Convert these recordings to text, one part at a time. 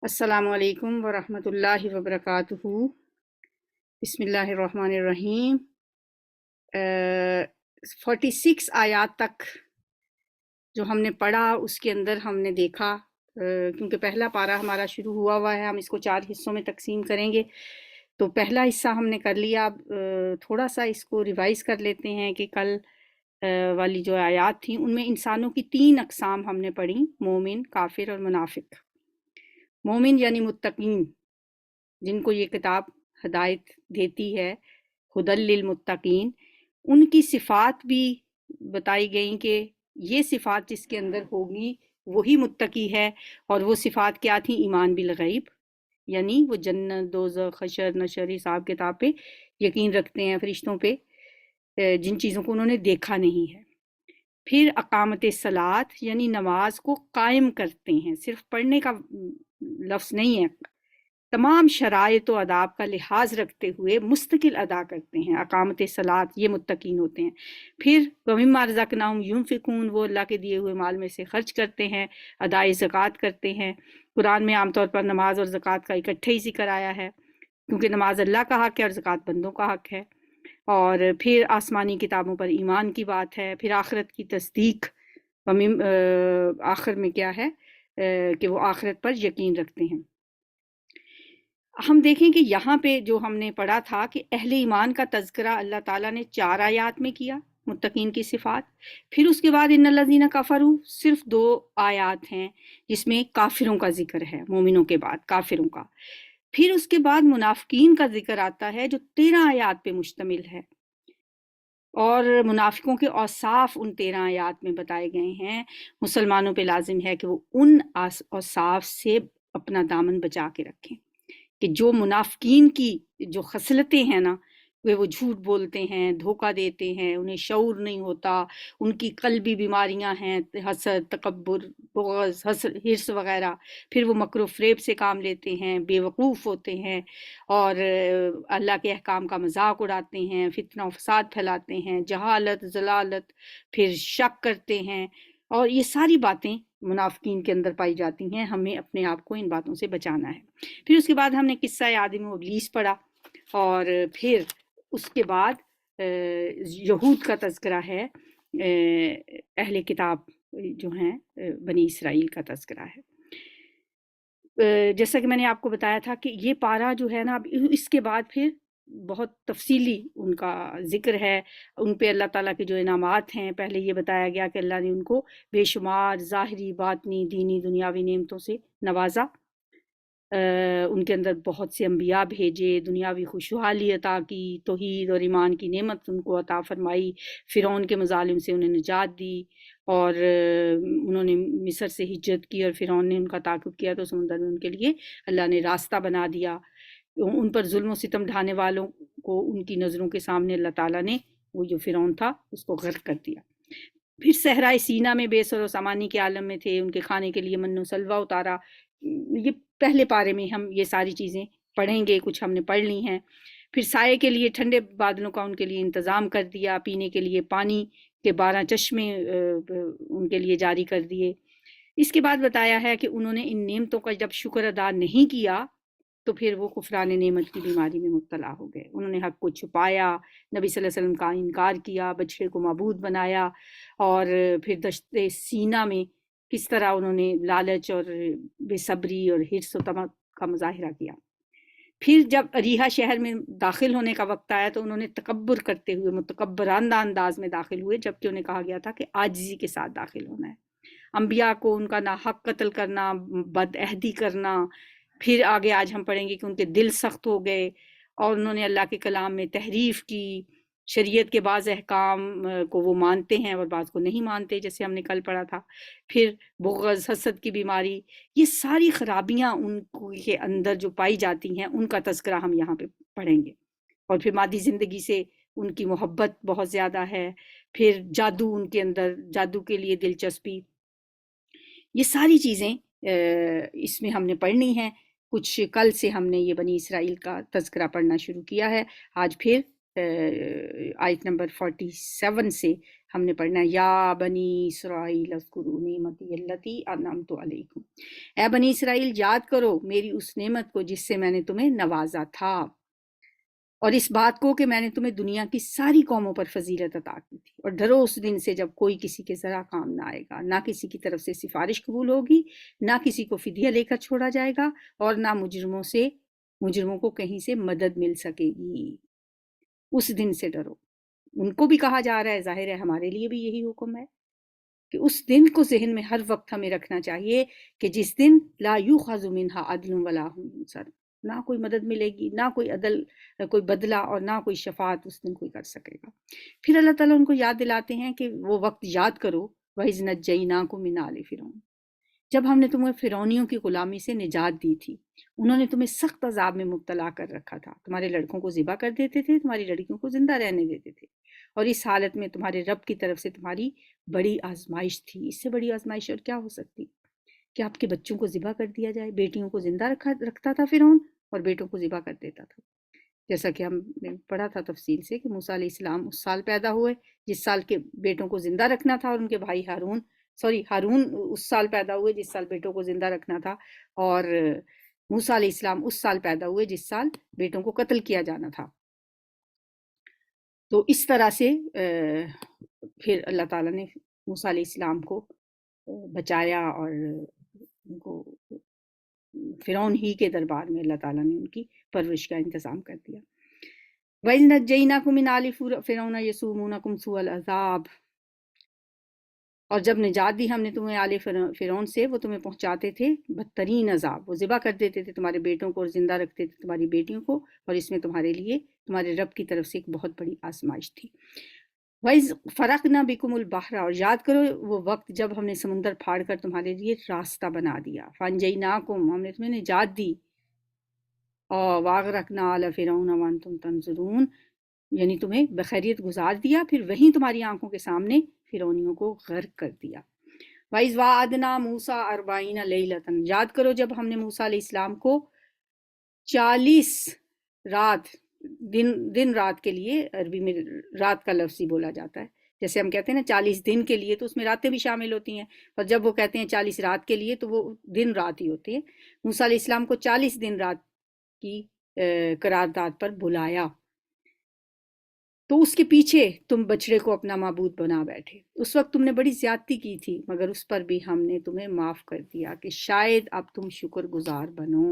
السلام علیکم ورحمۃ اللہ وبرکاتہ۔ بسم اللہ الرحمن الرحیم۔ 46 آیات تک جو ہم نے پڑھا اس کے اندر ہم نے دیکھا، کیونکہ پہلا پارہ ہمارا شروع ہوا ہے، ہم اس کو 4 حصوں میں تقسیم کریں گے۔ تو پہلا حصہ ہم نے کر لیا، اب تھوڑا سا اس کو ریوائز کر لیتے ہیں کہ کل والی جو آیات تھیں ان میں انسانوں کی 3 اقسام ہم نے پڑھی، مومن، کافر اور منافق۔ مومن یعنی متقین، جن کو یہ کتاب ہدایت دیتی ہے، ہدی للمتقین، ان کی صفات بھی بتائی گئیں کہ یہ صفات جس کے اندر ہوگی وہی متقی ہے، اور وہ صفات کیا تھیں؟ ایمان بالغیب، یعنی وہ جنت، دوزخ، حشر، نشر، حساب کتاب پہ یقین رکھتے ہیں، فرشتوں پہ، جن چیزوں کو انہوں نے دیکھا نہیں ہے۔ پھر اقامت صلاۃ، یعنی نماز کو قائم کرتے ہیں، صرف پڑھنے کا لفظ نہیں ہے، تمام شرائط و آداب کا لحاظ رکھتے ہوئے مستقل ادا کرتے ہیں، اقامت صلاۃ، یہ متقین ہوتے ہیں۔ پھر وَمِمَّا رَزَقْنَاهُمْ يُنْفِقُونَ، وہ اللہ کے دیے ہوئے مال میں سے خرچ کرتے ہیں، ادائے زکوٰۃ کرتے ہیں۔ قرآن میں عام طور پر نماز اور زکوٰۃ کا اکٹھے ہی ذکر آیا ہے، کیونکہ نماز اللہ کا حق ہے اور زکوٰۃ بندوں کا حق ہے۔ اور پھر آسمانی کتابوں پر ایمان کی بات ہے، پھر آخرت کی تصدیق، آخر میں کیا ہے کہ وہ آخرت پر یقین رکھتے ہیں۔ ہم دیکھیں کہ یہاں پہ جو ہم نے پڑھا تھا کہ اہل ایمان کا تذکرہ اللہ تعالیٰ نے 4 آیات میں کیا، متقین کی صفات۔ پھر اس کے بعد ان الذین کفروا، صرف 2 آیات ہیں جس میں کافروں کا ذکر ہے، مومنوں کے بعد کافروں کا۔ پھر اس کے بعد منافقین کا ذکر آتا ہے جو 13 آیات پہ مشتمل ہے، اور منافقوں کے اوصاف ان 13 آیات میں بتائے گئے ہیں۔ مسلمانوں پہ لازم ہے کہ وہ ان اوصاف سے اپنا دامن بچا کے رکھیں، کہ جو منافقین کی جو خصلتیں ہیں نا، وہ جھوٹ بولتے ہیں، دھوکہ دیتے ہیں، انہیں شعور نہیں ہوتا، ان کی قلبی بیماریاں ہیں، حسد، تکبر، بغض، حرص وغیرہ۔ پھر وہ مکر و فریب سے کام لیتے ہیں، بے وقوف ہوتے ہیں، اور اللہ کے احکام کا مذاق اڑاتے ہیں، فتنہ و فساد پھیلاتے ہیں، جہالت، ضلالت، پھر شک کرتے ہیں، اور یہ ساری باتیں منافقین کے اندر پائی جاتی ہیں۔ ہمیں اپنے آپ کو ان باتوں سے بچانا ہے۔ پھر اس کے بعد ہم نے قصہ آدم و ابلیس پڑھا، اور پھر اس کے بعد یہود کا تذکرہ ہے، اہل کتاب جو ہیں بنی اسرائیل کا تذکرہ ہے۔ جیسا کہ میں نے آپ کو بتایا تھا کہ یہ پارہ جو ہے نا، اب اس کے بعد پھر بہت تفصیلی ان کا ذکر ہے، ان پہ اللہ تعالیٰ کے جو انعامات ہیں۔ پہلے یہ بتایا گیا کہ اللہ نے ان کو بے شمار ظاہری، باطنی، دینی، دنیاوی نعمتوں سے نوازا، ان کے اندر بہت سے انبیاء بھیجے، دنیاوی خوشحالی عطا کی، توحید اور ایمان کی نعمت ان کو عطا فرمائی، فرعون کے مظالم سے انہیں نجات دی، اور انہوں نے مصر سے ہجرت کی، اور فرعون نے ان کا تعاقب کیا تو سمندر میں ان کے لیے اللہ نے راستہ بنا دیا۔ ان پر ظلم و ستم ڈھانے والوں کو ان کی نظروں کے سامنے اللہ تعالیٰ نے، وہ جو فرعون تھا، اس کو غرق کر دیا۔ پھر صحرائے سینا میں بے سر و سامانی کے عالم میں تھے، ان کے کھانے کے لیے من و سلوہ اتارا۔ یہ پہلے پارے میں ہم یہ ساری چیزیں پڑھیں گے، کچھ ہم نے پڑھ لی ہیں۔ پھر سائے کے لیے ٹھنڈے بادلوں کا ان کے لیے انتظام کر دیا، پینے کے لیے پانی کے 12 چشمے ان کے لیے جاری کر دیے۔ اس کے بعد بتایا ہے کہ انہوں نے ان نعمتوں کا جب شکر ادا نہیں کیا تو پھر وہ کفران نعمت کی بیماری میں مبتلا ہو گئے۔ انہوں نے حق کو چھپایا، نبی صلی اللہ علیہ وسلم کا انکار کیا، بچڑے کو معبود بنایا، اور پھر دشت سینا میں کس طرح انہوں نے لالچ اور بے صبری اور حرص و طمع کا مظاہرہ کیا۔ پھر جب اریحا شہر میں داخل ہونے کا وقت آیا تو انہوں نے تکبر کرتے ہوئے متکبرانہ انداز میں داخل ہوئے، جبکہ انہیں کہا گیا تھا کہ عاجزی کے ساتھ داخل ہونا ہے۔ انبیاء کو ان کا ناحق قتل کرنا، بد عہدی کرنا۔ پھر آگے آج ہم پڑھیں گے کہ ان کے دل سخت ہو گئے، اور انہوں نے اللہ کے کلام میں تحریف کی، شریعت کے بعض احکام کو وہ مانتے ہیں اور بعض کو نہیں مانتے، جیسے ہم نے کل پڑھا تھا۔ پھر بغض، حسد کی بیماری، یہ ساری خرابیاں ان کے اندر جو پائی جاتی ہیں، ان کا تذکرہ ہم یہاں پہ پڑھیں گے۔ اور پھر مادی زندگی سے ان کی محبت بہت زیادہ ہے۔ پھر جادو، ان کے اندر جادو کے لیے دلچسپی۔ یہ ساری چیزیں اس میں ہم نے پڑھنی ہیں۔ کچھ کل سے ہم نے یہ بنی اسرائیل کا تذکرہ پڑھنا شروع کیا ہے۔ آج پھر آیت نمبر 47 سے ہم نے پڑھنا ہے یا بنی اسرائیل اذکروا نعمتی التی انعمت علیکم، اے بنی اسرائیل یاد کرو میری اس نعمت کو جس سے میں نے تمہیں نوازا تھا، اور اس بات کو کہ میں نے تمہیں دنیا کی ساری قوموں پر فضیلت عطا کی تھی، اور ڈرو اس دن سے جب کوئی کسی کے ذرا کام نہ آئے گا، نہ کسی کی طرف سے سفارش قبول ہوگی، نہ کسی کو فدیہ لے کر چھوڑا جائے گا، اور نہ مجرموں کو کہیں سے مدد مل سکے گی۔ اس دن سے ڈرو، ان کو بھی کہا جا رہا ہے، ظاہر ہے ہمارے لیے بھی یہی حکم ہے کہ اس دن کو ذہن میں ہر وقت ہمیں رکھنا چاہیے کہ جس دن لا یؤخذ منہا عدل ولا هم ینصرون، نہ کوئی مدد ملے گی، نہ کوئی عدل، کوئی بدلہ، اور نہ کوئی شفاعت اس دن کوئی کر سکے گا۔ پھر اللہ تعالیٰ ان کو یاد دلاتے ہیں کہ وہ وقت یاد کرو وَإِذْ نَجَّيْنَاكُم مِّنْ آلِ فِرْعَوْنَ، جب ہم نے تمہیں فرعونیوں کی غلامی سے نجات دی تھی، انہوں نے تمہیں سخت عذاب میں مبتلا کر رکھا تھا، تمہارے لڑکوں کو ذبح کر دیتے تھے، تمہاری لڑکیوں کو زندہ رہنے دیتے تھے، اور اس حالت میں تمہارے رب کی طرف سے تمہاری بڑی آزمائش تھی۔ اس سے بڑی آزمائش اور کیا ہو سکتی کہ آپ کے بچوں کو ذبح کر دیا جائے؟ بیٹیوں کو زندہ رکھتا تھا فرعون اور بیٹوں کو ذبح کر دیتا تھا، جیسا کہ ہم نے پڑھا تھا تفصیل سے کہ موسیٰ علیہ السلام اس سال پیدا ہوئے جس سال کے بیٹوں کو زندہ رکھنا تھا، اور ان کے بھائی ہارون اس سال پیدا ہوئے جس سال بیٹوں کو زندہ رکھنا تھا، اور موسیٰ علیہ السلام اس سال پیدا ہوئے جس سال بیٹوں کو قتل کیا جانا تھا۔ تو اس طرح سے پھر اللہ تعالیٰ نے موسیٰ علیہ السلام کو بچایا، اور ان کو فرعون ہی کے دربار میں اللہ تعالیٰ نے ان کی پرورش کا انتظام کر دیا۔ وَإِذْ نَجَّيْنَاكُم مِّنْ آلِ فِرْعَوْنَ يَسُومُونَكُمْ سُوءَ الْعَذَابِ، اور جب نجات دی ہم نے تمہیں آل فرعون سے، وہ تمہیں پہنچاتے تھے بدترین عذاب، وہ ذبح کر دیتے تھے تمہارے بیٹوں کو اور زندہ رکھتے تھے تمہاری بیٹیوں کو، اور اس میں تمہارے لیے تمہارے رب کی طرف سے ایک بہت بڑی آزمائش تھی۔ وَإِذْ فَرَقْنَا بِكُمُ الْبَحْرَ، اور یاد کرو وہ وقت جب ہم نے سمندر پھاڑ کر تمہارے لیے راستہ بنا دیا، فَأَنجَيْنَاكُمْ، ہم نے تمہیں نجات دی، اور وَأَغْرَقْنَا آلَ فِرْعَوْنَ وَأَنْتُمْ تَنظُرُونَ، یعنی تمہیں بخیریت گزار دیا، پھر وہیں تمہاری آنکھوں کے سامنے فرعونیوں کو غرق کر دیا۔ وَإِذْ وَعَدْنَا مُوسَىٰ 40 لَيْلَةً، یاد کرو جب ہم نے موسیٰ علیہ السلام کو 40 رات، دن رات کے لیے، عربی میں رات کا لفظ ہی بولا جاتا ہے، جیسے ہم کہتے ہیں نا 40 دن کے لیے، تو اس میں راتیں بھی شامل ہوتی ہیں، اور جب وہ کہتے ہیں 40 رات کے لیے تو وہ دن رات ہی ہوتے ہیں۔ موسیٰ علیہ السلام کو 40 دن رات کی قرارداد پر بلایا، تو اس کے پیچھے تم بچڑے کو اپنا معبود بنا بیٹھے، اس وقت تم نے بڑی زیادتی کی تھی، مگر اس پر بھی ہم نے تمہیں معاف کر دیا کہ شاید اب تم شکر گزار بنو۔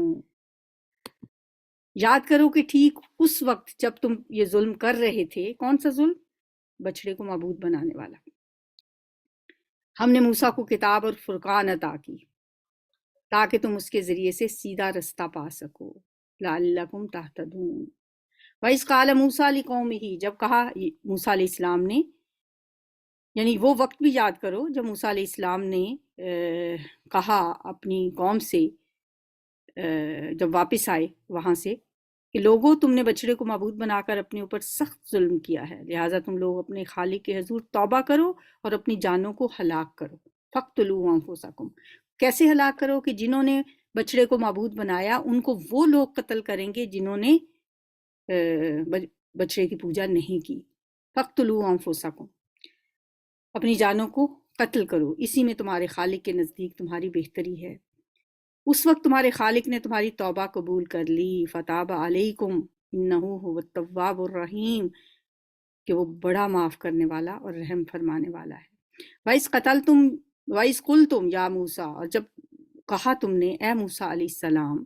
یاد کرو کہ ٹھیک اس وقت جب تم یہ ظلم کر رہے تھے، کون سا ظلم؟ بچڑے کو معبود بنانے والا، ہم نے موسیٰ کو کتاب اور فرقان عطا کی تاکہ تم اس کے ذریعے سے سیدھا رستہ پا سکو، لعلکم تہتدون۔ وَإِذْ قَالَ مُوسَىٰ لِقَوْمِهِ، جب کہا موسیٰ علیہ السلام نے، یعنی وہ وقت بھی یاد کرو جب موسیٰ علیہ السلام نے کہا اپنی قوم سے، جب واپس آئے وہاں سے، کہ لوگوں تم نے بچڑے کو معبود بنا کر اپنے اوپر سخت ظلم کیا ہے، لہٰذا تم لوگ اپنے خالق کے حضور توبہ کرو اور اپنی جانوں کو ہلاک کرو۔ فَاقْتُلُوا أَنفُسَكُمْ، کیسے ہلاک کرو؟ کہ جنہوں نے بچڑے کو معبود بنایا ان کو وہ لوگ قتل کریں گے جنہوں نے بچڑے کی پوجا نہیں کی۔ فَاقْتُلُوا أَنفُسَكُمْ، اپنی جانوں کو قتل کرو، اسی میں تمہارے خالق کے نزدیک تمہاری بہتری ہے۔ اس وقت تمہارے خالق نے تمہاری توبہ قبول کر لی، فتاب علیکم انہ هو التواب الرحیم، کہ وہ بڑا معاف کرنے والا اور رحم فرمانے والا ہے۔ وَإِذْ قُلْتُمْ یا موسیٰ، اور جب کہا تم نے اے موسیٰ علیہ السلام،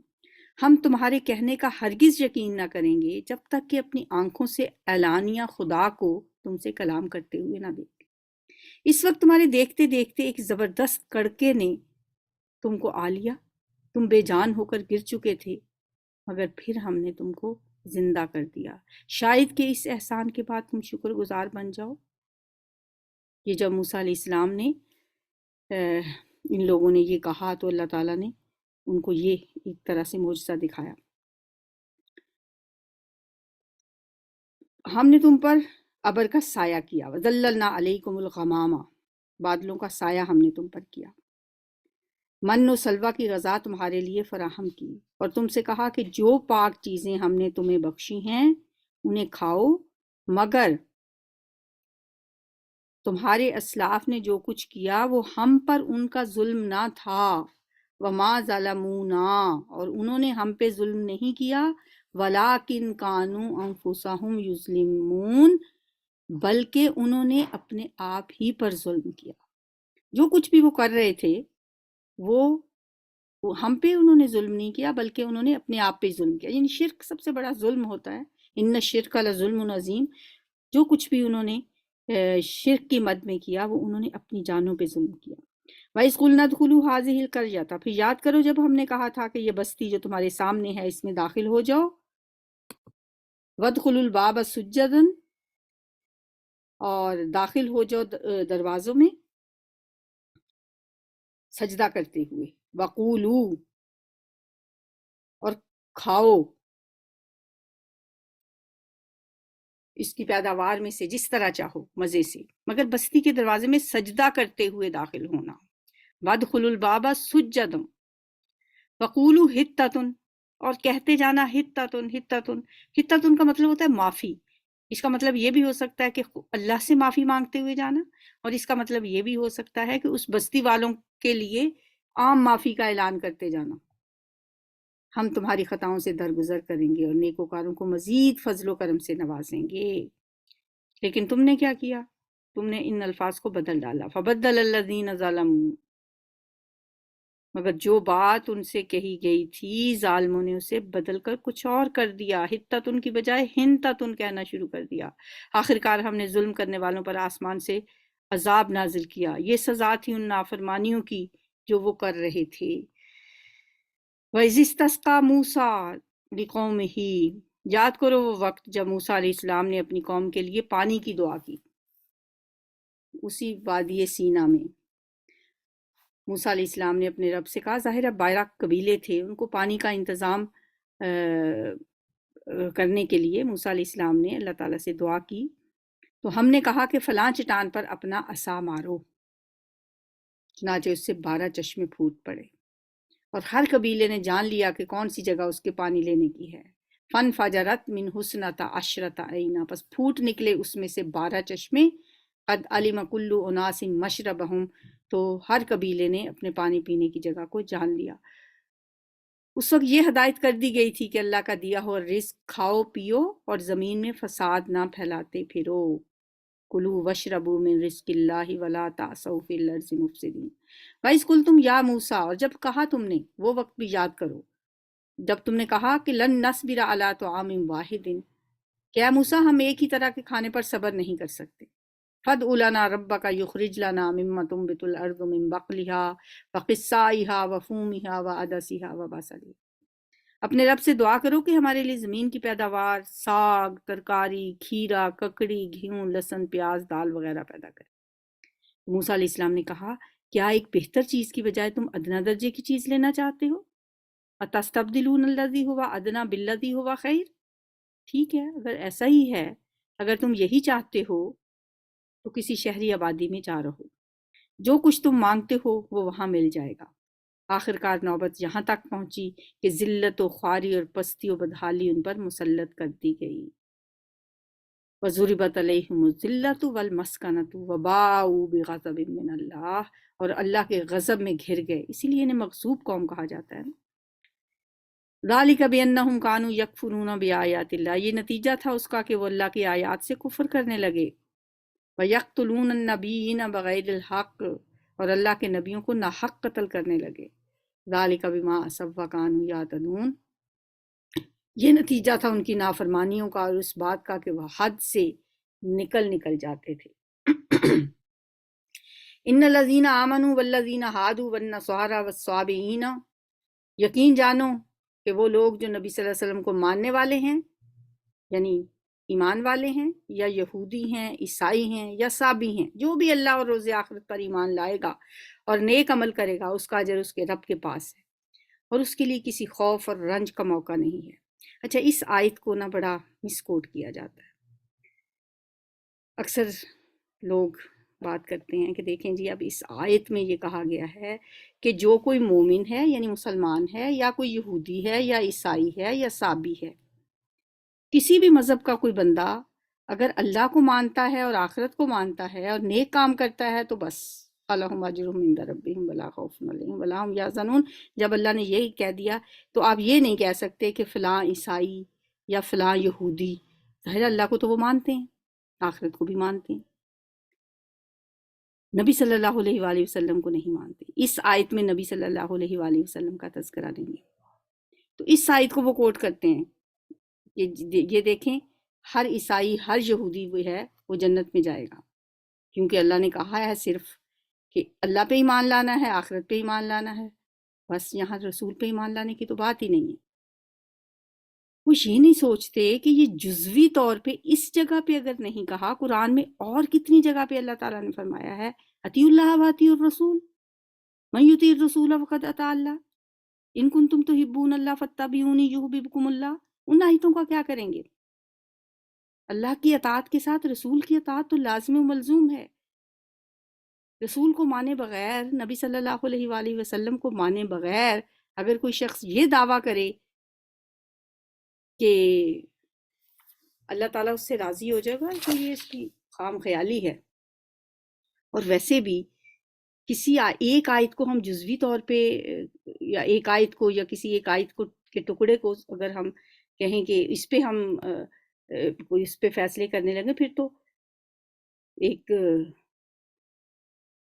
ہم تمہارے کہنے کا ہرگز یقین نہ کریں گے جب تک کہ اپنی آنکھوں سے اعلانیہ خدا کو تم سے کلام کرتے ہوئے نہ دیکھ۔ اس وقت تمہارے دیکھتے دیکھتے ایک زبردست کڑکے نے تم کو آ لیا، تم بے جان ہو کر گر چکے تھے، مگر پھر ہم نے تم کو زندہ کر دیا، شاید کہ اس احسان کے بعد تم شکر گزار بن جاؤ۔ یہ جب موسیٰ علیہ السلام نے ان لوگوں نے یہ کہا تو اللہ تعالیٰ نے ان کو یہ ایک طرح سے معجزہ دکھایا، ہم نے تم پر ابر کا سایہ کیا، وَذَلَّلْنَا عَلَيْكُمُ الْغَمَامَ، بادلوں کا سایہ ہم نے تم پر کیا، من و سلوہ کی غذا تمہارے لیے فراہم کی، اور تم سے کہا کہ جو پاک چیزیں ہم نے تمہیں بخشی ہیں انہیں کھاؤ، مگر تمہارے اسلاف نے جو کچھ کیا وہ ہم پر ان کا ظلم نہ تھا، وما ظلمونا، اور انہوں نے ہم پہ ظلم نہیں کیا، ولیکن کانوا انفسہم یظلمون، بلکہ انہوں نے اپنے آپ ہی پر ظلم کیا۔ جو کچھ بھی وہ کر رہے تھے وہ ہم پہ انہوں نے ظلم نہیں کیا، بلکہ انہوں نے اپنے آپ پہ ظلم کیا۔ یعنی شرک سب سے بڑا ظلم ہوتا ہے، ان الشرک لظلم عظیم۔ جو کچھ بھی انہوں نے شرک کی مد میں کیا وہ انہوں نے اپنی جانوں پہ ظلم کیا۔ وَإِذْ قُلْنَا ادْخُلُوا هَٰذِهِ الْقَرْيَةَ، پھر یاد کرو جب ہم نے کہا تھا کہ یہ بستی جو تمہارے سامنے ہے اس میں داخل ہو جاؤ، وَادْخُلُوا الْبَابَ سُجَّدًا، اور داخل ہو جاؤ دروازوں میں سجدہ کرتے ہوئے، وَقُولُوا، اور کھاؤ اس کی پیداوار میں سے جس طرح چاہو مزے سے، مگر بستی کے دروازے میں سجدہ کرتے ہوئے داخل ہونا۔ وَادْخُلُوا الْبَابَ سُجَّدًا وَقُولُوا حِطَّةٌ، اور کہتے جانا حِطَّةٌ حِطَّةٌ۔ حِطَّةٌ کا مطلب ہوتا ہے معافی۔ اس کا مطلب یہ بھی ہو سکتا ہے کہ اللہ سے معافی مانگتے ہوئے جانا، اور اس کا مطلب یہ بھی ہو سکتا ہے کہ اس بستی والوں کے لیے عام معافی کا اعلان کرتے جانا۔ ہم تمہاری خطاؤں سے درگزر کریں گے اور نیکوکاروں کو مزید فضل و کرم سے نوازیں گے۔ لیکن تم نے کیا کیا؟ تم نے ان الفاظ کو بدل ڈالا۔ فَبَدَّلَ الَّذِينَ ظَلَمُوا، مگر جو بات ان سے کہی گئی تھی ظالموں نے اسے بدل کر کچھ اور کر دیا، حتتن کی بجائے ہنتتن کہنا شروع کر دیا۔ آخرکار ہم نے ظلم کرنے والوں پر آسمان سے عذاب نازل کیا، یہ سزا تھی ان نافرمانیوں کی جو وہ کر رہے تھے۔ وَإِذِ اسْتَسْقَىٰ مُوسَىٰ لِقَوْمِهِ، یاد کرو وہ وقت جب موسیٰ علیہ السلام نے اپنی قوم کے لیے پانی کی دعا کی، اسی وادی سینا میں۔ موسیٰ علیہ السلام نے اپنے رب سے کہا، ظاہر ہے 12 قبیلے تھے، ان کو پانی کا انتظام کرنے کے لیے موسیٰ علیہ السلام نے اللہ تعالیٰ سے دعا کی، تو ہم نے کہا کہ فلاں چٹان پر اپنا عصا مارو، چنانچہ اس سے 12 چشمے پھوٹ پڑے، اور ہر قبیلے نے جان لیا کہ کون سی جگہ اس کے پانی لینے کی ہے۔ فن فجرت من حسنتا عشرت عینا، پس پھوٹ نکلے اس میں سے 12 چشمے۔ قد علم کل اناس مشربہم، تو ہر قبیلے نے اپنے پانی پینے کی جگہ کو جان لیا۔ اس وقت یہ ہدایت کر دی گئی تھی کہ اللہ کا دیا ہوا رزق کھاؤ پیو اور زمین میں فساد نہ پھیلاتے پھرو۔ کلوا واشربوا من رزق اللہ ولا تعثوا فی الارض مفسدین۔ وَإِذْ قُلْتُمْ یا موسیٰ، اور جب کہا تم نے، وہ وقت بھی یاد کرو جب تم نے کہا کہ لن نصبر علی طعام واحد، کہ اے موسیٰ ہم ایک ہی طرح کے کھانے پر صبر نہیں کر سکتے۔ فَادْعُ لَنَا رَبَّكَ يُخْرِجْ لَنَا مِمَّا تُنبِتُ الْأَرْضُ مِن بَقْلِهَا وَقِثَّائِهَا وَفُومِهَا وَعَدَسِهَا وَبَصَلِهَا، اپنے رب سے دعا کرو کہ ہمارے لیے زمین کی پیداوار، ساگ، ترکاری، کھیرا، ککڑی، گیہوں، لہسن، پیاز، دال وغیرہ پیدا کرے۔ موسیٰ علیہ السلام نے کہا، کیا ایک بہتر چیز کی بجائے تم ادنا درجے کی چیز لینا چاہتے ہو؟ اَتَسْتَبْدِلُونَ الَّذِي هُوَ أَدْنَىٰ بِالَّذِي هُوَ خَيْرٌ، ٹھیک ہے اگر ایسا ہی ہے، اگر تم یہی چاہتے ہو تو کسی شہری آبادی میں جا رہو، جو کچھ تم مانگتے ہو وہ وہاں مل جائے گا۔ آخرکار نوبت یہاں تک پہنچی کہ ذلت و خواری اور پستی و بدحالی ان پر مسلط کر دی گئی۔ وَضُرِبَتْ عَلَيْهِمُ الذِّلَّةُ وَالْمَسْكَنَةُ وَبَاءُوا بِغَضَبٍ مِّنَ اللَّهِ، اور اللہ کے غضب میں گھر گئے، اسی لیے انہیں مغضوب قوم کہا جاتا ہے۔ ذَلِكَ بِأَنَّهُمْ كَانُوا يَكْفُرُونَ بِآيَاتِ اللَّهِ، یہ نتیجہ تھا اس کا کہ وہ اللہ کی آیات سے کفر کرنے لگے۔ وَيَقْتُلُونَ النَّبِيِّينَ بِغَيْرِ الْحَقِّ، اور اللہ کے نبیوں کو ناحق قتل کرنے لگے۔ ذَلِكَ بِمَا عَصَوا وَّكَانُوا يَعْتَدُونَ، یہ نتیجہ تھا ان کی نافرمانیوں کا اور اس بات کا کہ وہ حد سے نکل جاتے تھے۔ ان الذین آمنوا والذین ہادوا والنصارى والصابئین، یقین جانو کہ وہ لوگ جو نبی صلی اللہ علیہ وسلم کو ماننے والے ہیں، یعنی ایمان والے ہیں، یا یہودی ہیں، عیسائی ہیں، یا صابی ہیں، جو بھی اللہ اور روز آخرت پر ایمان لائے گا اور نیک عمل کرے گا، اس کا اجر اس کے رب کے پاس ہے، اور اس کے لیے کسی خوف اور رنج کا موقع نہیں ہے۔ اچھا، اس آیت کو بڑا مس کوٹ کیا جاتا ہے۔ اکثر لوگ بات کرتے ہیں کہ دیکھیں جی، اب اس آیت میں یہ کہا گیا ہے کہ جو کوئی مومن ہے یعنی مسلمان ہے، یا کوئی یہودی ہے یا عیسائی ہے یا صابی ہے، کسی بھی مذہب کا کوئی بندہ اگر اللہ کو مانتا ہے اور آخرت کو مانتا ہے اور نیک کام کرتا ہے تو بس فَلَهُمْ أَجْرُهُمْ عِنْدَ رَبِّهِمْ وَلَا خَوْفٌ عَلَيْهِمْ وَلَا هُمْ يَحْزَنُونَ۔ جب اللہ نے یہی کہہ دیا تو آپ یہ نہیں کہہ سکتے کہ فلاں عیسائی یا فلاں یہودی، ظاہر اللہ کو تو وہ مانتے ہیں، آخرت کو بھی مانتے ہیں، نبی صلی اللہ علیہ وآلہ وسلم کو نہیں مانتے۔ اس آیت میں نبی صلی اللہ علیہ وآلہ وسلم کا تذکرہ نہیں ہے، تو اس آیت کو وہ کوٹ کرتے ہیں کہ یہ دیکھیں ہر عیسائی ہر یہودی وہ ہے وہ جنت میں جائے گا، کیونکہ اللہ نے کہا ہے صرف کہ اللہ پہ ایمان لانا ہے، آخرت پہ ایمان لانا ہے، بس یہاں رسول پہ ایمان لانے کی تو بات ہی نہیں ہے۔ وہ یہ نہیں سوچتے کہ یہ جزوی طور پہ اس جگہ پہ اگر نہیں کہا، قرآن میں اور کتنی جگہ پہ اللہ تعالیٰ نے فرمایا ہے اطیعوا اللہ و اطیعوا الرسول من یطیع الرسول فقد اطاع اللہ ان کنتم تحبون اللہ فاتبعونی یحببکم اللہ۔ ان آیتوں کا کیا کریں گے؟ اللہ کی اطاعت کے ساتھ رسول کی اطاعت تو لازم و ملزوم ہے۔ رسول کو مانے بغیر، نبی صلی اللہ علیہ وآلہ وسلم کو مانے بغیر اگر کوئی شخص یہ دعویٰ کرے کہ اللہ تعالیٰ اس سے راضی ہو جائے گا تو یہ اس کی خام خیالی ہے۔ اور ویسے بھی کسی ایک آیت کو ہم جزوی طور پہ یا ایک آیت کو یا کسی ایک آیت کو کے ٹکڑے کو اگر ہم کہیں کہ اس پہ ہم کوئی اس پہ فیصلے کرنے لگے، پھر تو ایک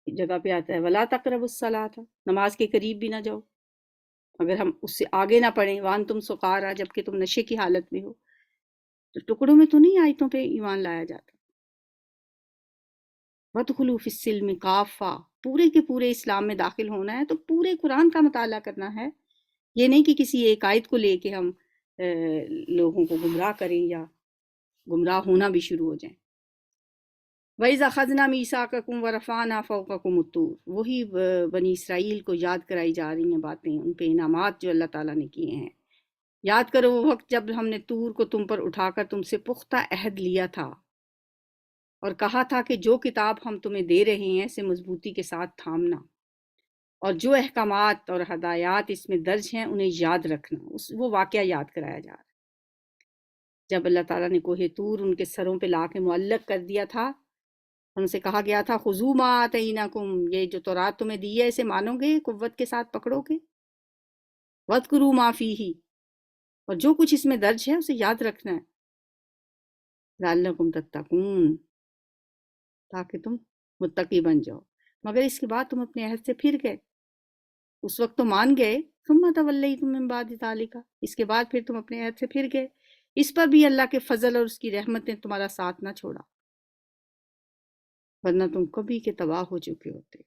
جگہ پہ آتا ہے وَلَا تَقْرَبُوا الصَّلَاةَ، نماز کے قریب بھی نہ جاؤ۔ اگر ہم اس سے آگے نہ پڑھیں وَأَنْتُمْ سُقَارَىٰ، جبکہ تم نشے کی حالت میں ہو، تو ٹکڑوں میں تو نہیں آیتوں پہ ایمان لایا جاتا۔ وَادْخُلُوا فِي السِّلْمِ کافہ، پورے کے پورے اسلام میں داخل ہونا ہے تو پورے قرآن کا مطالعہ کرنا ہے، یہ نہیں کہ کسی ایک آیت کو لے کے ہم لوگوں کو گمراہ کریں یا گمراہ ہونا بھی شروع ہو جائیں۔ وَإِذْ أَخَذْنَا مِيثَاقَكُمْ وَرَفَعْنَا فَوْقَكُمُ الطُّورَ، وہی بنی اسرائیل کو یاد کرائی جا رہی ہیں باتیں، ان پہ انعامات جو اللہ تعالیٰ نے کیے ہیں۔ یاد کرو وہ وقت جب ہم نے طور کو تم پر اٹھا کر تم سے پختہ عہد لیا تھا اور کہا تھا کہ جو کتاب ہم تمہیں دے رہے ہیں اسے مضبوطی کے ساتھ تھامنا، اور جو احکامات اور ہدایات اس میں درج ہیں انہیں یاد رکھنا۔ وہ واقعہ یاد کرایا جا رہا ہے جب اللہ تعالیٰ نے کوہ طور ان کے سروں پہ لا کے معلق کر دیا تھا، ان سے کہا گیا تھا خذوا ما آتیناکم، یہ جو تورات تمہیں دی ہے اسے مانو گے، قوت کے ساتھ پکڑو گے، واذکروا ما فیہ، اور جو کچھ اس میں درج ہے اسے یاد رکھنا ہے، لعلکم تتقون، تاکہ تم متقی بن جاؤ۔ مگر اس کے بعد تم اپنے عہد سے پھر گئے، اس وقت تو مان گئے، ثم تولیتم من بعد ذلک، اس کے بعد پھر تم اپنے عہد سے پھر گئے۔ اس پر بھی اللہ کے فضل اور اس کی رحمت نے تمہارا ساتھ نہ چھوڑا، ورنہ تم کبھی کے تباہ ہو چکے ہوتے۔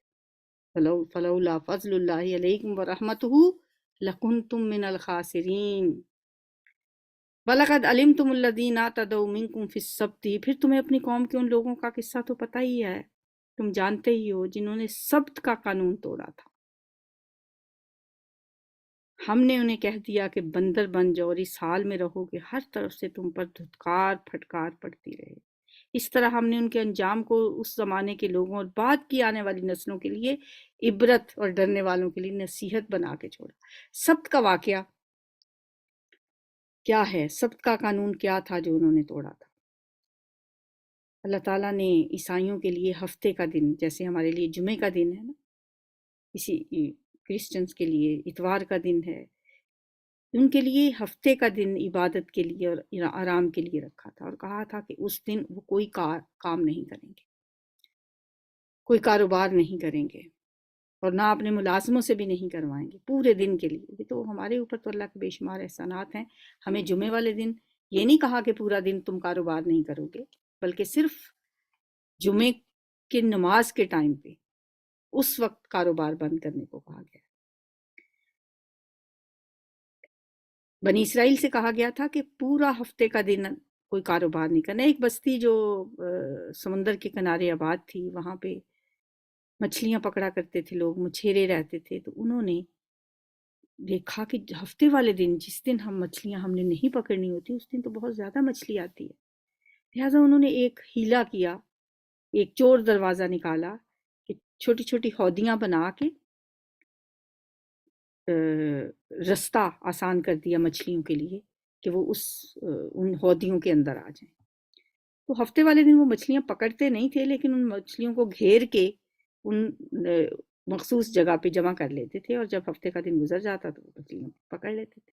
فلولا فضل اللہ علیکم ورحمتہ لکنتم من الخاسرین۔ وَلَقَدْ عَلِمْتُمُ الَّذِينَ اعْتَدَوْا مِنْكُمْ فِي السَّبْتِ، پھر تمہیں اپنی قوم کے ان لوگوں کا قصہ تو پتہ ہی ہے، تم جانتے ہی ہو، جنہوں نے سبت کا قانون توڑا تھا۔ ہم نے انہیں کہہ دیا کہ بندر بن جاؤ اور اس حال میں رہو کہ ہر طرف سے تم پر دھتکار پھٹکار پڑتی رہے۔ اس طرح ہم نے ان کے انجام کو اس زمانے کے لوگوں اور بعد کی آنے والی نسلوں کے لیے عبرت اور ڈرنے والوں کے لیے نصیحت بنا کے چھوڑا۔ سبت کا واقعہ کیا ہے؟ سبت کا قانون کیا تھا جو انہوں نے توڑا تھا؟ اللہ تعالیٰ نے عیسائیوں کے لیے ہفتے کا دن، جیسے ہمارے لیے جمعے کا دن ہے نا، اسی کرسچنز کے لیے اتوار کا دن ہے، ان کے لیے ہفتے کا دن عبادت کے لیے اور آرام کے لیے رکھا تھا، اور کہا تھا کہ اس دن وہ کوئی کام نہیں کریں گے، کوئی کاروبار نہیں کریں گے، اور نہ اپنے ملازموں سے بھی نہیں کروائیں گے پورے دن کے لیے۔ یہ تو ہمارے اوپر تو اللہ کے بے شمار احسانات ہیں، ہمیں جمعے والے دن یہ نہیں کہا کہ پورا دن تم کاروبار نہیں کرو گے، بلکہ صرف جمعے کی نماز کے ٹائم پہ اس وقت کاروبار بند کرنے کو کہا گیا۔ بنی اسرائیل سے کہا گیا تھا کہ پورا ہفتے کا دن کوئی کاروبار نہیں کرنا۔ ایک بستی جو سمندر کے کنارے آباد تھی، وہاں پہ مچھلیاں پکڑا کرتے تھے لوگ، مچھیرے رہتے تھے، تو انہوں نے دیکھا کہ ہفتے والے دن جس دن مچھلیاں ہم نے نہیں پکڑنی ہوتی، اس دن تو بہت زیادہ مچھلی آتی ہے، لہٰذا انہوں نے ایک ہیلا کیا، ایک چور دروازہ نکالا کہ چھوٹی چھوٹی ہودیاں بنا کے رستہ آسان کر دیا مچھلیوں کے لیے کہ وہ ان ہودیوں کے اندر آ جائیں۔ تو ہفتے والے دن وہ مچھلیاں پکڑتے نہیں تھے، لیکن ان مچھلیوں کو گھیر کے ان مخصوص جگہ پہ جمع کر لیتے تھے، اور جب ہفتے کا دن گزر جاتا تو وہ مچھلیاں پکڑ لیتے تھے۔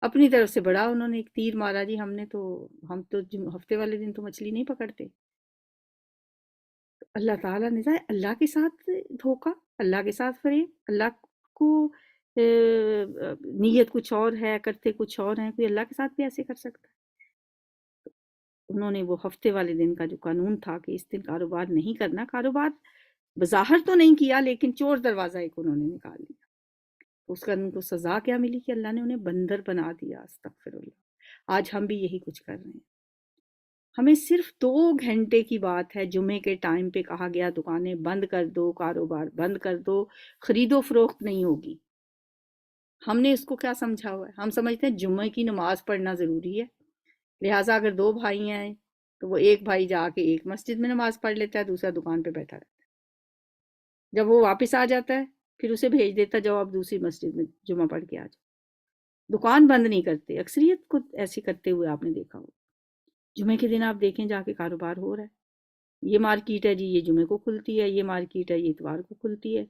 اپنی طرف سے بڑا انہوں نے ایک تیر مارا جی، ہم تو ہفتے والے دن تو مچھلی نہیں پکڑتے۔ اللہ تعالیٰ نے کہا اللہ کے ساتھ دھوکا، اللہ کے ساتھ فریب، اللہ کو نیت کچھ اور ہے، کرتے کچھ اور ہیں، کوئی اللہ کے ساتھ بھی ایسے کر سکتا ہے؟ انہوں نے وہ ہفتے والے دن کا جو قانون تھا کہ اس دن کاروبار نہیں کرنا، کاروبار بظاہر تو نہیں کیا، لیکن چور دروازہ ایک انہوں نے نکال لیا۔ اس کا ان کو سزا کیا ملی کہ اللہ نے انہیں بندر بنا دیا۔ استغفر اللہ۔ آج ہم بھی یہی کچھ کر رہے ہیں۔ ہمیں صرف 2 گھنٹے کی بات ہے، جمعے کے ٹائم پہ کہا گیا دکانیں بند کر دو، کاروبار بند کر دو، خرید و فروخت نہیں ہوگی۔ ہم نے اس کو کیا سمجھا ہوا ہے؟ ہم سمجھتے ہیں جمعے کی نماز پڑھنا ضروری ہے، لہٰذا اگر 2 بھائی ہیں تو وہ ایک بھائی جا کے ایک مسجد میں نماز پڑھ لیتا ہے، دوسرا دکان پہ بیٹھا رہتا ہے۔ جب وہ واپس آ جاتا ہے پھر اسے بھیج دیتا جاؤ آپ دوسری مسجد میں جمعہ پڑھ کے آ جاؤ۔ دکان بند نہیں کرتے، اکثریت کو ایسے کرتے ہوئے آپ نے دیکھا ہو۔ جمعے کے دن آپ دیکھیں جا کے کاروبار ہو رہا ہے۔ یہ مارکیٹ ہے جی، یہ جمعے کو کھلتی ہے، یہ مارکیٹ ہے یہ اتوار کو کھلتی ہے۔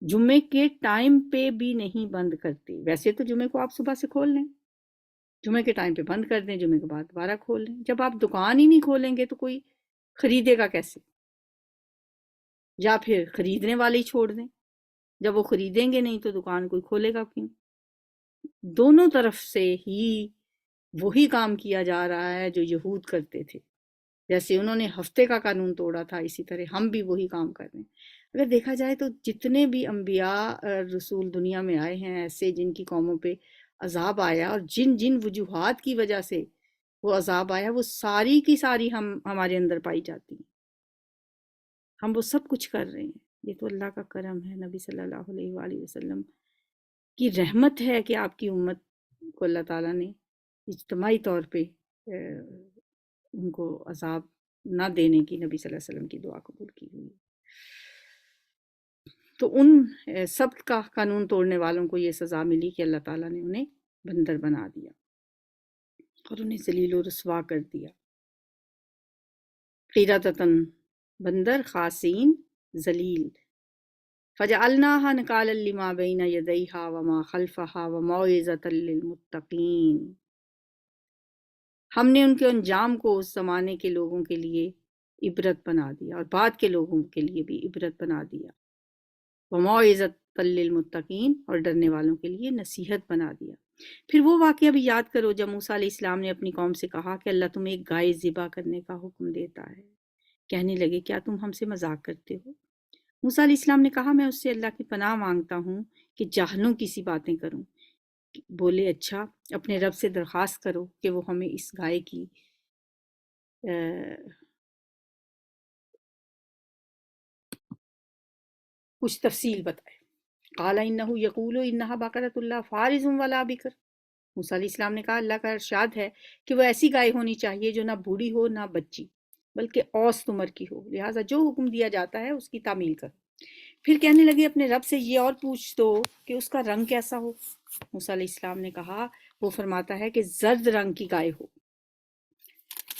جمعے کے ٹائم پہ بھی نہیں بند کرتے۔ ویسے تو جمعے کو آپ صبح سے کھول لیں، جمعے کے ٹائم پہ بند کر دیں، جمعے کے بعد دوبارہ کھول لیں۔ جب آپ دکان ہی نہیں کھولیں گے تو کوئی خریدے گا کیسے؟ یا پھر خریدنے والے ہی چھوڑ دیں، جب وہ خریدیں گے نہیں تو دکان کوئی کھولے گا کیوں؟ دونوں طرف سے ہی وہی کام کیا جا رہا ہے جو یہود کرتے تھے۔ جیسے انہوں نے ہفتے کا قانون توڑا تھا، اسی طرح ہم بھی وہی کام کر رہے ہیں۔ اگر دیکھا جائے تو جتنے بھی انبیاء رسول دنیا میں آئے ہیں ایسے جن کی قوموں پہ عذاب آیا اور جن جن وجوہات کی وجہ سے وہ عذاب آیا، وہ ساری کی ساری ہمارے اندر پائی جاتی ہیں۔ ہم وہ سب کچھ کر رہے ہیں۔ یہ تو اللہ کا کرم ہے، نبی صلی اللہ علیہ وآلہ وسلم کی رحمت ہے کہ آپ کی امت کو اللہ تعالیٰ نے اجتماعی طور پہ ان کو عذاب نہ دینے کی نبی صلی اللہ علیہ وسلم کی دعا قبول کی ہوئی۔ تو ان سب کا قانون توڑنے والوں کو یہ سزا ملی کہ اللہ تعالیٰ نے انہیں بندر بنا دیا اور انہیں ذلیل و رسوا کر دیا۔ قیرتن بندر، خاسین ذلیل۔ فجعلناها نکالا لما بین یدیہا وما خلفہا وموعظۃ للمتقین۔ ہم نے ان کے انجام کو اس زمانے کے لوگوں کے لیے عبرت بنا دیا اور بعد کے لوگوں کے لیے بھی عبرت بنا دیا، وموعظۃ للمتقین، اور ڈرنے والوں کے لیے نصیحت بنا دیا۔ پھر وہ واقعہ بھی یاد کرو جب موسیٰ علیہ السلام نے اپنی قوم سے کہا کہ اللہ تمہیں ایک گائے ذبح کرنے کا حکم دیتا ہے۔ کہنے لگے کیا تم ہم سے مذاق کرتے ہو؟ موسیٰ علیہ السلام نے کہا میں اس سے اللہ کی پناہ مانگتا ہوں کہ جاہلوں کی سی باتیں کروں۔ بولے اچھا، اپنے رب سے درخواست کرو کہ وہ ہمیں اس گائے کی کچھ تفصیل بتائے۔ قال انہ یقول انہا بقرۃ لا فارض ولا بکر۔ موسیٰ علیہ السلام نے کہا اللہ کا ارشاد ہے کہ وہ ایسی گائے ہونی چاہیے جو نہ بوڑھی ہو نہ بچی بلکہ اوسط عمر کی ہو، لہٰذا جو حکم دیا جاتا ہے اس کی تعمیل کرو۔ پھر کہنے لگے اپنے رب سے یہ اور پوچھ دو کہ اس کا رنگ کیسا ہو۔ موسیٰ علیہ السلام نے کہا وہ فرماتا ہے کہ زرد رنگ کی گائے ہو،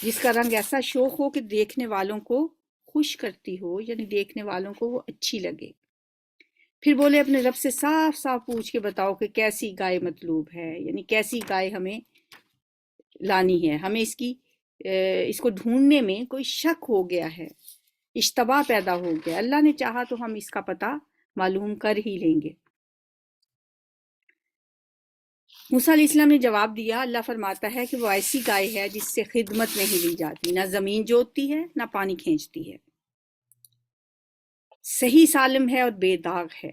جس کا رنگ ایسا شوخ ہو کہ دیکھنے والوں کو خوش کرتی ہو، یعنی دیکھنے والوں کو وہ اچھی لگے۔ پھر بولے اپنے رب سے صاف صاف پوچھ کے بتاؤ کہ کیسی گائے مطلوب ہے، یعنی کیسی گائے ہمیں لانی ہے۔ ہمیں اس کو ڈھونڈنے میں کوئی شک ہو گیا ہے، اشتباہ پیدا ہو گیا۔ اللہ نے چاہا تو ہم اس کا پتہ معلوم کر ہی لیں گے۔ موسیٰ علیہ السلام نے جواب دیا، اللہ فرماتا ہے کہ وہ ایسی گائے ہے جس سے خدمت نہیں لی جاتی، نہ زمین جوتتی ہے نہ پانی کھینچتی ہے، صحیح سالم ہے اور بے داغ ہے۔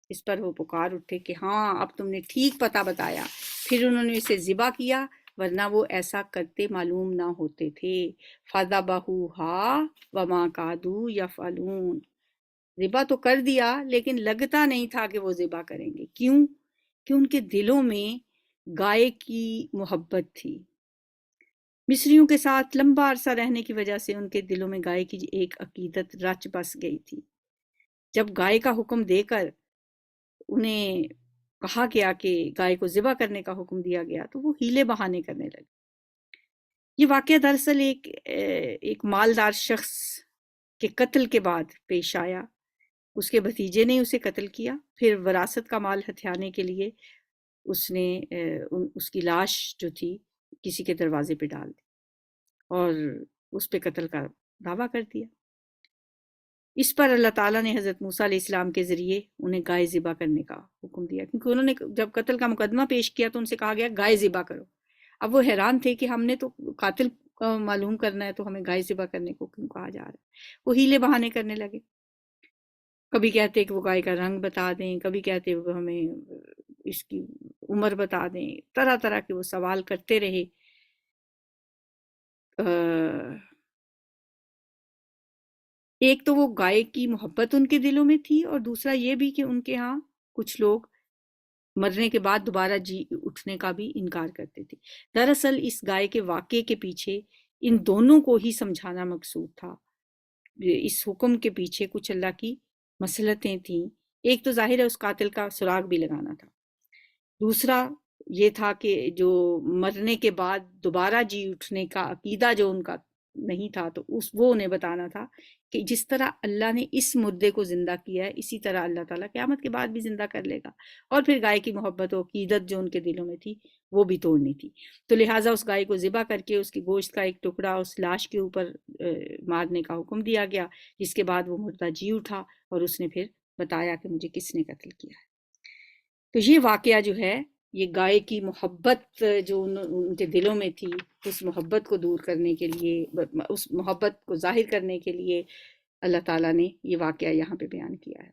اس پر وہ پکار اٹھے کہ ہاں اب تم نے ٹھیک پتہ بتایا۔ پھر انہوں نے اسے ذبح کیا، ورنہ وہ ایسا کرتے معلوم نہ ہوتے تھے۔ فَذَبَحُوهَا وَمَا كَادُوا يَفْعَلُونَ۔ ذبح تو کر دیا لیکن لگتا نہیں تھا کہ وہ ذبح کریں گے۔ کیوں؟ کہ ان کے دلوں میں گائے کی محبت تھی۔ مصریوں کے ساتھ لمبا عرصہ رہنے کی وجہ سے ان کے دلوں میں گائے کی ایک عقیدت رچ بس گئی تھی۔ جب گائے کا حکم دے کر انہیں کہا گیا کہ گائے کو ذبح کرنے کا حکم دیا گیا تو وہ ہیلے بہانے کرنے لگے۔ یہ واقعہ دراصل ایک مالدار شخص کے قتل کے بعد پیش آیا. اس کے بھتیجے نے اسے قتل کیا، پھر وراثت کا مال ہتھیانے کے لیے اس نے اس کی لاش جو تھی کسی کے دروازے پہ ڈال دی اور اس پہ قتل کا دعویٰ کر دیا. اس پر اللہ تعالیٰ نے حضرت موسیٰ علیہ السلام کے ذریعے انہیں گائے ذبح کرنے کا حکم دیا، کیونکہ انہوں نے جب قتل کا مقدمہ پیش کیا تو ان سے کہا گیا گائے ذبح کرو. اب وہ حیران تھے کہ ہم نے تو قاتل معلوم کرنا ہے تو ہمیں گائے ذبح کرنے کو کیوں کہا جا رہا ہے. وہ ہیلے بہانے کرنے لگے، کبھی کہتے کہ وہ گائے کا رنگ بتا دیں، کبھی کہتے وہ ہمیں اس کی عمر بتا دیں، طرح طرح کے وہ سوال کرتے رہے. ایک تو وہ گائے کی محبت ان کے دلوں میں تھی، اور دوسرا یہ بھی کہ ان کے ہاں کچھ لوگ مرنے کے بعد دوبارہ جی اٹھنے کا بھی انکار کرتے تھے. دراصل اس گائے کے واقعے کے پیچھے ان دونوں کو ہی سمجھانا مقصود تھا. اس حکم کے پیچھے کچھ اللہ کی مصلحتیں تھیں. ایک تو ظاہر ہے اس قاتل کا سراغ بھی لگانا تھا، دوسرا یہ تھا کہ جو مرنے کے بعد دوبارہ جی اٹھنے کا عقیدہ جو ان کا نہیں تھا، تو وہ انہیں بتانا تھا کہ جس طرح اللہ نے اس مردے کو زندہ کیا ہے اسی طرح اللہ تعالیٰ قیامت کے بعد بھی زندہ کر لے گا. اور پھر گائے کی محبت و عقیدت جو ان کے دلوں میں تھی وہ بھی توڑنی تھی. تو لہٰذا اس گائے کو ذبح کر کے اس کی گوشت کا ایک ٹکڑا اس لاش کے اوپر مارنے کا حکم دیا گیا، جس کے بعد وہ مردہ جی اٹھا اور اس نے پھر بتایا کہ مجھے کس نے قتل کیا ہے. تو یہ واقعہ جو ہے یہ گائے کی محبت جو ان کے دلوں میں تھی، اس محبت کو دور کرنے کے لیے، اس محبت کو ظاہر کرنے کے لیے اللہ تعالیٰ نے یہ واقعہ یہاں پہ بیان کیا ہے.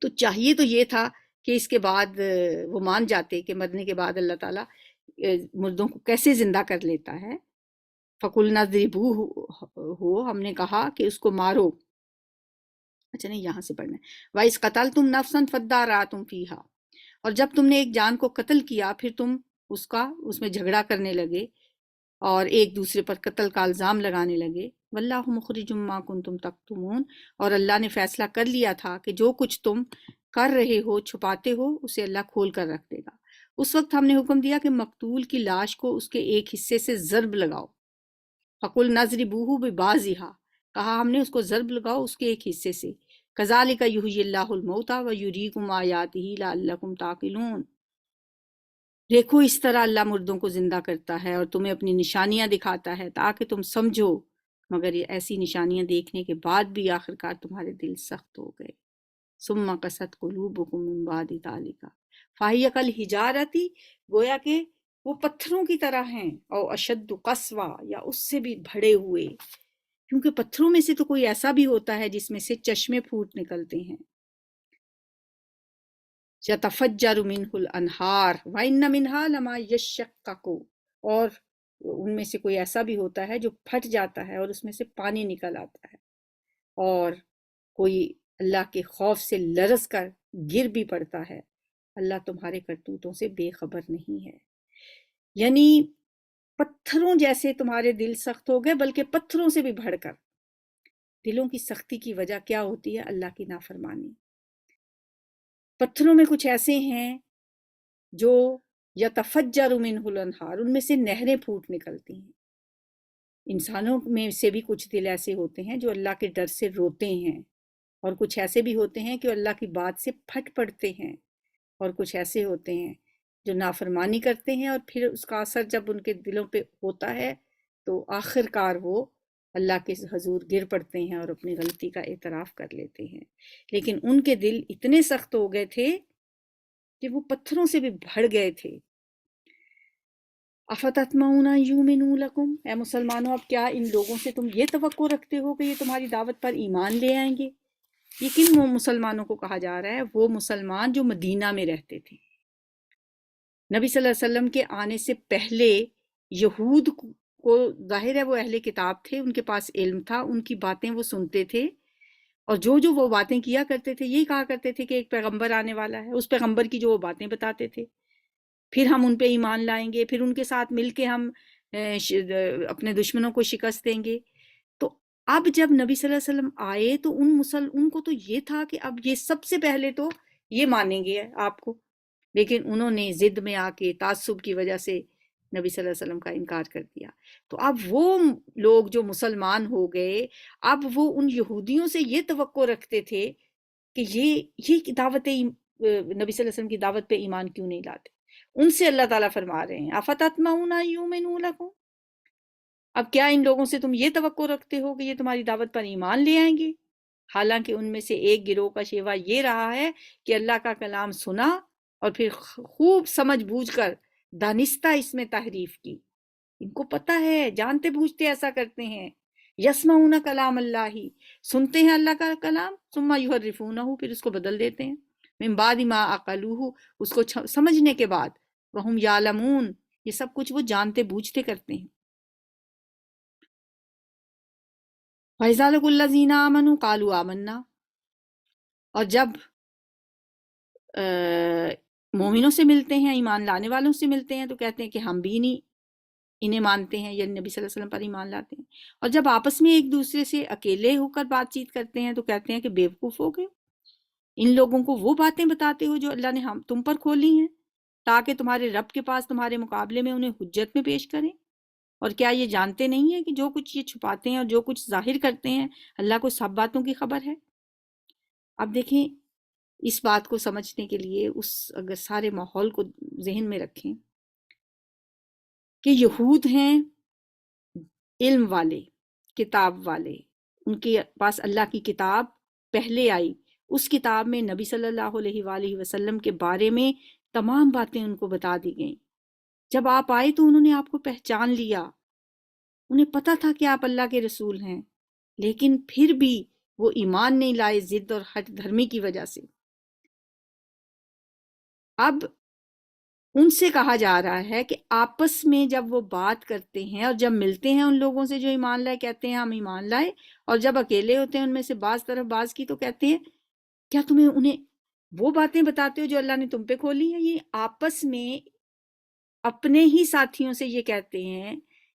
تو چاہیے تو یہ تھا کہ اس کے بعد وہ مان جاتے کہ مرنے کے بعد اللہ تعالیٰ مردوں کو کیسے زندہ کر لیتا ہے. فَقُلْنَا اضْرِبُوهُ، ہم نے کہا کہ اس کو مارو. اچھا نہیں، یہاں سے پڑھنا ہے. وَإِذْ قَتَلْتُمْ نَفْسًا فَادَّارَأْتُمْ فِيهَا، اور جب تم نے ایک جان کو قتل کیا پھر تم اس میں جھگڑا کرنے لگے اور ایک دوسرے پر قتل کا الزام لگانے لگے. واللہ مخرج ما کنتم تکتمون، اور اللہ نے فیصلہ کر لیا تھا کہ جو کچھ تم کر رہے ہو چھپاتے ہو اسے اللہ کھول کر رکھ دے گا. اس وقت ہم نے حکم دیا کہ مقتول کی لاش کو اس کے ایک حصے سے ضرب لگاؤ. فَقُلْنَا اضْرِبُوهُ بِبَعْضِهَا، کہا ہم نے اس کو ضرب لگاؤ اس کے ایک حصے سے. كَذَلِكَ يُحْيِي اللَّهُ الْمَوْتَى وَيُرِيكُمْ آيَاتِهِ لَعَلَّكُمْ تَعْقِلُونَ. دیکھو اس طرح اللہ مردوں کو زندہ کرتا ہے اور تمہیں اپنی نشانیاں دکھاتا ہے تاکہ تم سمجھو، مگر یہ ایسی نشانیاں دیکھنے کے بعد بھی آخرکار تمہارے دل سخت ہو گئے. ثُمَّ قَسَتْ قُلُوبُكُم مِّن بَعْدِ ذَلِكَ فَهِيَ كَالْحِجَارَةِ، گویا کہ وہ پتھروں کی طرح ہیں، او اشد قسوہ، یا اس سے بھی بڑے ہوئے، کیونکہ پتھروں میں سے تو کوئی ایسا بھی ہوتا ہے جس میں سے چشمے پھوٹ نکلتے ہیں. یتفجر منہ الانہار وان منہا لما یشقق، اور ان میں سے کوئی ایسا بھی ہوتا ہے جو پھٹ جاتا ہے اور اس میں سے پانی نکل آتا ہے، اور کوئی اللہ کے خوف سے لرز کر گر بھی پڑتا ہے. اللہ تمہارے کرتوتوں سے بے خبر نہیں ہے. یعنی پتھروں جیسے تمہارے دل سخت ہو گئے، بلکہ پتھروں سے بھی بڑھ کر. دلوں کی سختی کی وجہ کیا ہوتی ہے؟ اللہ کی نافرمانی. پتھروں میں کچھ ایسے ہیں جو یتفجر منہ الانہار، ان میں سے نہریں پھوٹ نکلتی ہیں. انسانوں میں سے بھی کچھ دل ایسے ہوتے ہیں جو اللہ کے ڈر سے روتے ہیں، اور کچھ ایسے بھی ہوتے ہیں کہ اللہ کی بات سے پھٹ پڑتے ہیں، اور کچھ ایسے ہوتے ہیں جو نافرمانی کرتے ہیں اور پھر اس کا اثر جب ان کے دلوں پہ ہوتا ہے تو آخر کار وہ اللہ کے حضور گر پڑتے ہیں اور اپنی غلطی کا اعتراف کر لیتے ہیں. لیکن ان کے دل اتنے سخت ہو گئے تھے کہ وہ پتھروں سے بھی بڑھ گئے تھے. افتطمعون ان یؤمنوا لکم، اے مسلمانوں اب کیا ان لوگوں سے تم یہ توقع رکھتے ہو کہ یہ تمہاری دعوت پر ایمان لے آئیں گے؟ یہ کن مسلمانوں کو کہا جا رہا ہے؟ وہ مسلمان جو مدینہ میں رہتے تھے. نبی صلی اللہ علیہ وسلم کے آنے سے پہلے یہود کو ظاہر ہے وہ اہل کتاب تھے، ان کے پاس علم تھا، ان کی باتیں وہ سنتے تھے، اور جو وہ باتیں کیا کرتے تھے یہی کہا کرتے تھے کہ ایک پیغمبر آنے والا ہے، اس پیغمبر کی جو وہ باتیں بتاتے تھے پھر ہم ان پہ ایمان لائیں گے، پھر ان کے ساتھ مل کے ہم اپنے دشمنوں کو شکست دیں گے. تو اب جب نبی صلی اللہ علیہ وسلم آئے تو ان کو تو یہ تھا کہ اب یہ سب سے پہلے تو یہ مانیں گے آپ کو، لیکن انہوں نے ضد میں آ کے تعصب کی وجہ سے نبی صلی اللہ علیہ وسلم کا انکار کر دیا۔ تو اب وہ لوگ جو مسلمان ہو گئے، اب وہ ان یہودیوں سے یہ توقع رکھتے تھے کہ یہ دعوت نبی صلی اللہ علیہ وسلم کی دعوت پہ ایمان کیوں نہیں لاتے۔ ان سے اللہ تعالیٰ فرما رہے ہیں افتطمعون ان یؤمنوا لکم، اب کیا ان لوگوں سے تم یہ توقع رکھتے ہو کہ یہ تمہاری دعوت پر ایمان لے آئیں گے؟ حالانکہ ان میں سے ایک گروہ کا شیوا یہ رہا ہے کہ اللہ کا کلام سنا اور پھر خوب سمجھ بوجھ کر دانستہ اس میں تحریف کی۔ ان کو پتہ ہے، جانتے بوجھتے ایسا کرتے ہیں۔ یسمعون کلام اللہ، سنتے ہیں اللہ کا کلام، ثم یحرفونہ، پھر اس کو بدل دیتے ہیں، من بعد ما عقلوہ، اس کو سمجھنے کے بعد، وہم یعلمون، یہ سب کچھ وہ جانتے بوجھتے کرتے ہیں۔ وَإِذَا لَقُوا الَّذِينَ آمَنُوا قَالُوا آمَنَّا، اور جب مومنوں سے ملتے ہیں، ایمان لانے والوں سے ملتے ہیں، تو کہتے ہیں کہ ہم بھی نہیں انہیں مانتے ہیں، یعنی نبی صلی اللہ علیہ وسلم پر ایمان لاتے ہیں۔ اور جب آپس میں ایک دوسرے سے اکیلے ہو کر بات چیت کرتے ہیں تو کہتے ہیں کہ بیوقوف ہو گئے، ان لوگوں کو وہ باتیں بتاتے ہو جو اللہ نے تم پر کھولی ہیں، تاکہ تمہارے رب کے پاس تمہارے مقابلے میں انہیں حجت میں پیش کریں۔ اور کیا یہ جانتے نہیں ہیں کہ جو کچھ یہ چھپاتے ہیں اور جو کچھ ظاہر کرتے ہیں اللہ کو سب باتوں کی خبر ہے؟ اب دیکھیں، اس بات کو سمجھنے کے لیے اگر سارے ماحول کو ذہن میں رکھیں کہ یہود ہیں علم والے، کتاب والے، ان کے پاس اللہ کی کتاب پہلے آئی، اس کتاب میں نبی صلی اللہ علیہ وآلہ وسلم کے بارے میں تمام باتیں ان کو بتا دی گئیں۔ جب آپ آئے تو انہوں نے آپ کو پہچان لیا، انہیں پتا تھا کہ آپ اللہ کے رسول ہیں، لیکن پھر بھی وہ ایمان نہیں لائے ضد اور ہٹ دھرمی کی وجہ سے۔ اب ان سے کہا جا رہا ہے کہ آپس میں جب وہ بات کرتے ہیں اور جب ملتے ہیں ان لوگوں سے جو ایمان لائے، کہتے ہیں ہم ایمان لائے، اور جب اکیلے ہوتے ہیں ان میں سے بعض طرف بعض کی تو کہتے ہیں کیا تمہیں انہیں وہ باتیں بتاتے ہو جو اللہ نے تم پہ کھولی ہیں؟ یہ آپس میں اپنے ہی ساتھیوں سے یہ کہتے ہیں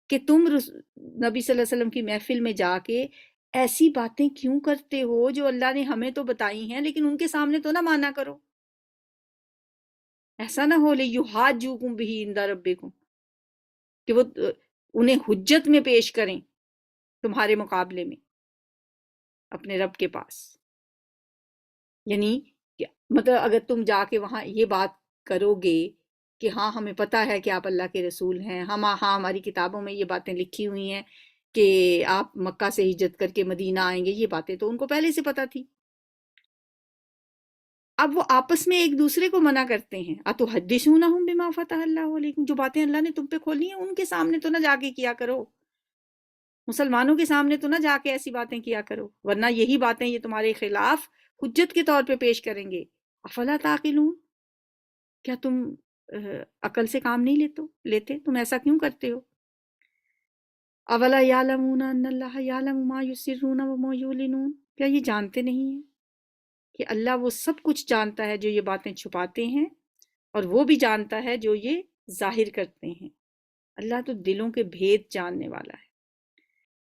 کہ تم نبی صلی اللہ علیہ وسلم کی محفل میں جا کے ایسی باتیں کیوں کرتے ہو جو اللہ نے ہمیں تو بتائی ہیں، لیکن ان کے سامنے تو نہ مانا کرو، ایسا نہ ہو لِیُحَاجُّوکُم بِہِ عِندَ رَبِّکُم، کہ وہ انہیں حجت میں پیش کریں تمہارے مقابلے میں اپنے رب کے پاس۔ یعنی مطلب اگر تم جا کے وہاں یہ بات کرو گے کہ ہاں ہمیں پتہ ہے کہ آپ اللہ کے رسول ہیں، ہاں ہماری کتابوں میں یہ باتیں لکھی ہوئی ہیں کہ آپ مکہ سے ہجرت کر کے مدینہ آئیں گے، یہ باتیں تو ان کو پہلے سے پتہ تھی۔ اب وہ آپس میں ایک دوسرے کو منع کرتے ہیں، اَتُحَدِّثُونَهُم بِمَا فَتَحَ اللَّهُ عَلَيْكُمْ، جو باتیں اللہ نے تم پہ کھولی ہیں ان کے سامنے تو نہ جا کے کیا کرو، مسلمانوں کے سامنے تو نہ جا کے ایسی باتیں کیا کرو، ورنہ یہی باتیں یہ تمہارے خلاف حجت کے طور پہ پیش کریں گے۔ افلا تعقلون، کیا تم عقل سے کام نہیں لیتے؟ تم ایسا کیوں کرتے ہو؟ اولا یعلمون ان اللہ یعلم ما یسرون وما یعلنون، کیا یہ جانتے نہیں ہیں کہ اللہ وہ سب کچھ جانتا ہے جو یہ باتیں چھپاتے ہیں، اور وہ بھی جانتا ہے جو یہ ظاہر کرتے ہیں۔ اللہ تو دلوں کے بھید جاننے والا ہے۔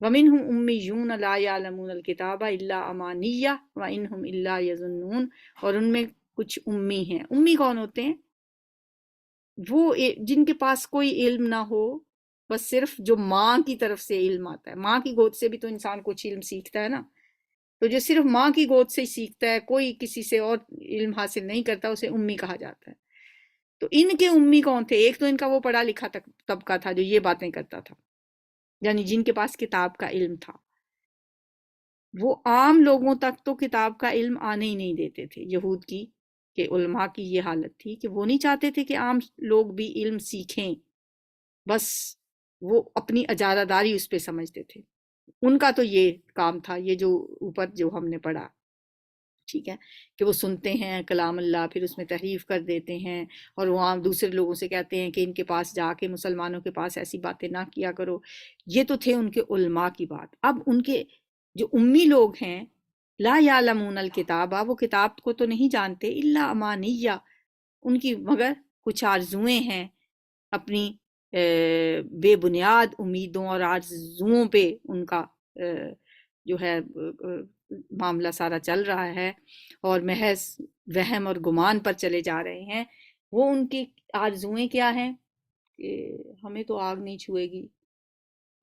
وَمِنْهُمْ أُمِّيُّونَ لَا يَعْلَمُونَ الْكِتَابَ إِلَّا أَمَانِيَّ وَإِنْهُمْ إِلَّا يَظُنُّونَ، اور ان میں کچھ امی ہیں۔ امی کون ہوتے ہیں؟ وہ جن کے پاس کوئی علم نہ ہو، بس صرف جو ماں کی طرف سے علم آتا ہے۔ ماں کی گود سے بھی تو انسان کچھ علم سیکھتا ہے نا، تو جو صرف ماں کی گود سے ہی سیکھتا ہے، کوئی کسی سے اور علم حاصل نہیں کرتا، اسے امی کہا جاتا ہے۔ تو ان کے امی کون تھے؟ ایک تو ان کا وہ پڑھا لکھا طبقہ تھا جو یہ باتیں کرتا تھا، یعنی جن کے پاس کتاب کا علم تھا۔ وہ عام لوگوں تک تو کتاب کا علم آنے ہی نہیں دیتے تھے۔ یہود کی کہ علماء کی یہ حالت تھی کہ وہ نہیں چاہتے تھے کہ عام لوگ بھی علم سیکھیں، بس وہ اپنی اجارہ داری اس پہ سمجھتے تھے۔ ان کا تو یہ کام تھا، یہ جو اوپر جو ہم نے پڑھا، ٹھیک ہے، کہ وہ سنتے ہیں کلام اللہ، پھر اس میں تحریف کر دیتے ہیں، اور وہاں دوسرے لوگوں سے کہتے ہیں کہ ان کے پاس جا کے مسلمانوں کے پاس ایسی باتیں نہ کیا کرو۔ یہ تو تھے ان کے علماء کی بات۔ اب ان کے جو امی لوگ ہیں، لا یعلمون الکتاب، وہ کتاب کو تو نہیں جانتے، الا امانیہ، ان کی مگر کچھ آرزویں ہیں، اپنی بے بنیاد امیدوں اور آرزوؤں پہ ان کا جو ہے معاملہ سارا چل رہا ہے، اور محض وہم اور گمان پر چلے جا رہے ہیں۔ وہ ان کی آرزویں کیا ہیں؟ کہ ہمیں تو آگ نہیں چھوئے گی،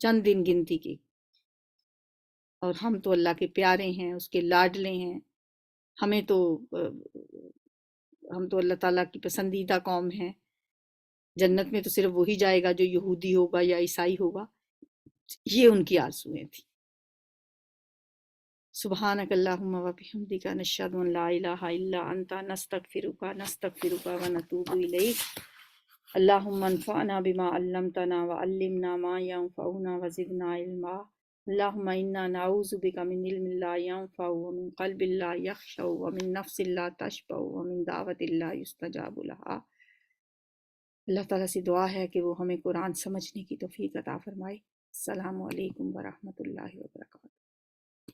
چند دن گنتی کی، اور ہم تو اللہ کے پیارے ہیں، اس کے لاڈلے ہیں، ہمیں تو ہم تو اللہ تعالیٰ کی پسندیدہ قوم ہیں، جنت میں تو صرف وہی جائے گا جو یہودی ہوگا یا عیسائی ہوگا. یہ ان کی آرزویں تھیں. سبحانک اللہم و بحمدک نشہد ان لا الہ الا انت نستغفرک ونتوب الیک. اللہم انفعنا بما علمتنا وعلمنا ما ينفعنا وزدنا علما. اللہم انا نعوذ بک من علم لا ينفع ومن قلب لا يخشع ومن نفس لا تشبع ومن دعوت لا يستجاب لها. اللہ تعالیٰ سے دعا ہے کہ وہ ہمیں قرآن سمجھنے کی توفیق عطا فرمائے. السلام علیکم ورحمۃ اللہ وبرکاتہ.